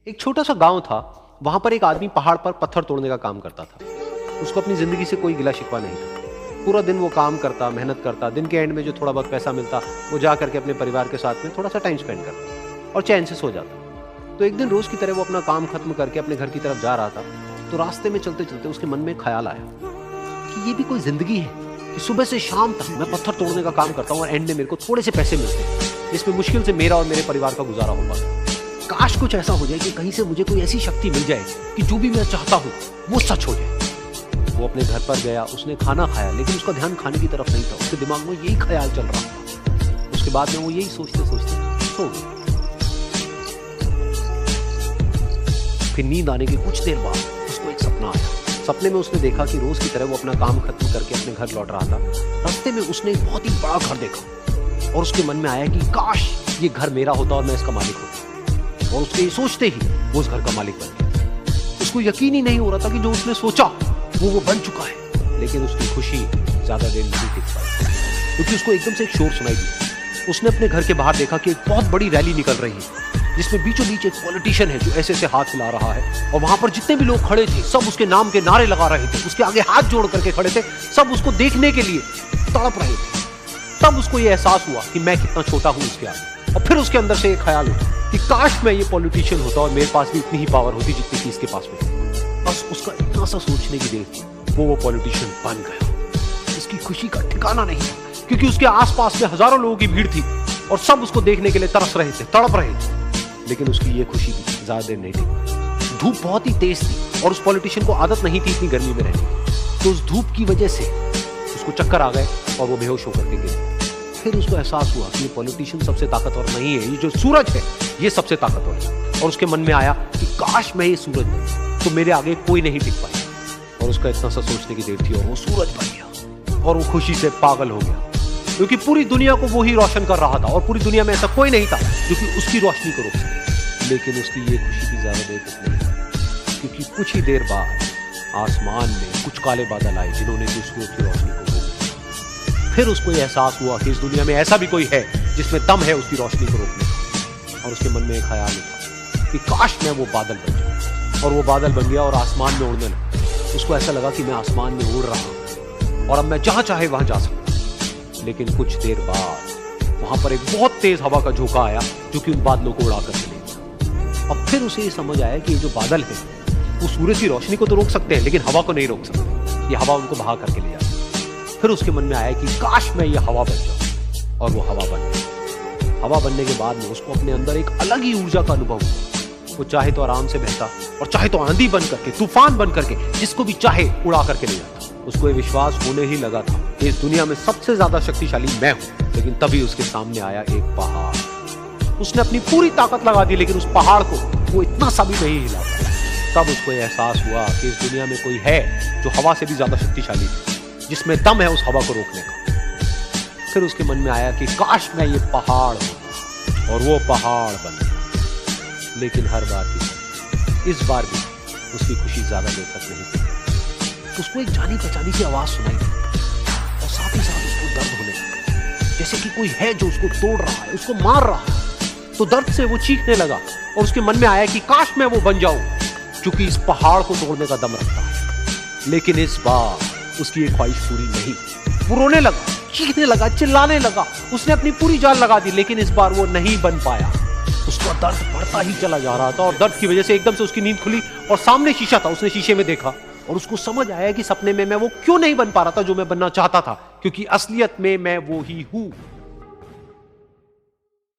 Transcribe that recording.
एक छोटा सा गांव था। वहां पर एक आदमी पहाड़ पर पत्थर तोड़ने का काम करता था। उसको अपनी जिंदगी से कोई गिला शिकवा नहीं था। पूरा दिन वो काम करता, मेहनत करता। दिन के एंड में जो थोड़ा बहुत पैसा मिलता वो जा करके अपने परिवार के साथ में थोड़ा सा टाइम स्पेंड करता और चैन से सो जाता। तो एक दिन रोज की तरह वो अपना काम खत्म करके अपने घर की तरफ जा रहा था। तो रास्ते में चलते चलते उसके मन में एक ख्याल आया कि ये भी कोई जिंदगी है कि सुबह से शाम तक मैं पत्थर तोड़ने का काम करता हूँ और एंड में मेरे को थोड़े से पैसे मिलते हैं, जिसमें मुश्किल से मेरा और मेरे परिवार का गुजारा हो पाता। काश कुछ ऐसा हो जाए कि कहीं से मुझे कोई ऐसी शक्ति मिल जाए कि जो भी मैं चाहता हूँ वो सच हो जाए। वो अपने घर पर गया, उसने खाना खाया, लेकिन उसका ध्यान खाने की तरफ नहीं था। उसके दिमाग में यही ख्याल चल रहा था। उसके बाद में वो यही सोचते सोचते सो गया। फिर नींद आने के कुछ देर बाद उसको एक सपना आया। सपने में उसने देखा कि रोज की तरह वो अपना काम खत्म करके अपने घर लौट रहा था। रास्ते में उसने एक बहुत ही बड़ा घर देखा और उसके मन में आया कि काश ये घर मेरा होता और मैं इसका मालिक होता। और उसके ये सोचते ही वो उस घर का मालिक बन गया। उसको यकीन ही नहीं हो रहा था कि जो उसने सोचा वो बन चुका है। लेकिन उसकी खुशी ज्यादा देर नहीं टिक पाई, क्योंकि उसको एकदम से एक शोर सुनाई दी। उसने अपने घर के बाहर देखा कि एक बहुत बड़ी रैली निकल रही है, जिसमें बीचों बीच एक पॉलिटिशियन है जो ऐसे ऐसे हाथ हिला रहा है। और वहां पर जितने भी लोग खड़े थे सब उसके नाम के नारे लगा रहे थे। उसके आगे हाथ जोड़ करके खड़े थे, सब उसको देखने के लिए तड़प रहे थे। तब उसको ये एहसास हुआ कि मैं कितना छोटा हूं उसके आगे। और फिर उसके अंदर से एक ख्याल उठा कि काश मैं ये पॉलिटिशियन होता और मेरे पास भी इतनी ही पावर होती जितनी कि इसके पास में। बस उसका इतना सा सोचने की देर थी, वो पॉलिटिशियन बन गया। इसकी खुशी का ठिकाना नहीं था, क्योंकि उसके आसपास में हजारों लोगों की भीड़ थी और सब उसको देखने के लिए तरस रहे थे, तड़प रहे थे। लेकिन उसकी ये खुशी भी ज्यादा देर नहीं थी। धूप बहुत ही तेज थी और उस पॉलिटिशियन को आदत नहीं थी इतनी गर्मी में रहने की। तो उस धूप की वजह से उसको चक्कर आ गए और वो बेहोश होकर के गिर। फिर उसको एहसास हुआ कि ये पॉलिटिशियन सबसे ताकतवर नहीं है, ये जो सूरज है ये सबसे ताकतवर है। और उसके मन में आया कि काश मैं ये सूरज बन तो मेरे आगे कोई नहीं टिक पाया। और उसका इतना सा सोचने की देर थी और वो सूरज बन गया। और वो खुशी से पागल हो गया, क्योंकि पूरी दुनिया को वो ही रोशन कर रहा था और पूरी दुनिया में ऐसा कोई नहीं था जो कि उसकी रोशनी को रोक सके। लेकिन उसकी ये खुशी भी ज्यादा देर तक नहीं थी, क्योंकि कुछ ही देर बाद आसमान में कुछ काले बादल आए जिन्होंने कि सूरज की रोशनी को रोक दिया। फिर उसको ये एहसास हुआ कि इस दुनिया में ऐसा भी कोई है जिसमें दम है उसकी रोशनी को रोकने का। और उसके मन में एक ख्याल उठा कि काश मैं वो बादल बन जाऊं। और वो बादल बन गया और आसमान में उड़ने लगा। उसको ऐसा लगा कि मैं आसमान में उड़ रहा हूं और अब मैं जहां चाहे वहां जा सकता। लेकिन कुछ देर बाद वहां पर एक बहुत तेज हवा का झोंका आया जो कि उन बादलों को उड़ा करके ले गया। अब फिर उसे ये समझ आया कि ये जो बादल है वो सूरज की रोशनी को तो रोक सकते हैं, लेकिन हवा को नहीं रोक सकते। ये हवा उनको बहा करके ले जाती। फिर उसके मन में आया कि काश मैं ये हवा बन जाऊं। और वो हवा बन गई। हवा बनने के बाद में उसको अपने अंदर एक अलग ही ऊर्जा का अनुभव हुआ। वो चाहे तो आराम से बहता और चाहे तो आंधी बन करके, तूफान बन करके, जिसको भी चाहे उड़ा करके ले जाता। उसको ये विश्वास होने ही लगा था कि इस दुनिया में सबसे ज्यादा शक्तिशाली मैं हूं। लेकिन तभी उसके सामने आया एक पहाड़। उसने अपनी पूरी ताकत लगा दी, लेकिन उस पहाड़ को वो इतना सा भी नहीं हिला पाया। तब उसको एहसास हुआ कि इस दुनिया में कोई है जो हवा से भी ज्यादा शक्तिशाली है, जिसमें दम है उस हवा को रोकने का। फिर उसके मन में आया कि काश मैं ये पहाड़ हूं। और वो पहाड़ बन गया। लेकिन हर बार की इस बार भी उसकी खुशी ज्यादा देर तक नहीं थी। उसको एक जानी पहचानी सी आवाज सुनाई दी और साथ ही साथ उसको दर्द होने लगा, जैसे कि कोई है जो उसको तोड़ रहा है, उसको मार रहा है। तो दर्द से वो चीखने लगा और उसके मन में आया कि काश मैं वो बन जाऊं क्योंकि इस पहाड़ को तोड़ने का दम रखता है। लेकिन इस बार उसकी ये ख्वाहिश पूरी नहीं। वो रोने लगा, चीखने लगा, चिल्लाने लगा। उसने अपनी पूरी जान लगा दी, लेकिन इस बार वो नहीं बन पाया। उसका दर्द बढ़ता ही चला जा रहा था और दर्द की वजह से एकदम से उसकी नींद खुली और सामने शीशा था। उसने शीशे में देखा और उसको समझ आया कि सपने में मैं वो क्यों नहीं बन पा रहा था जो मैं बनना चाहता था, क्योंकि असलियत में मैं वो ही हूं।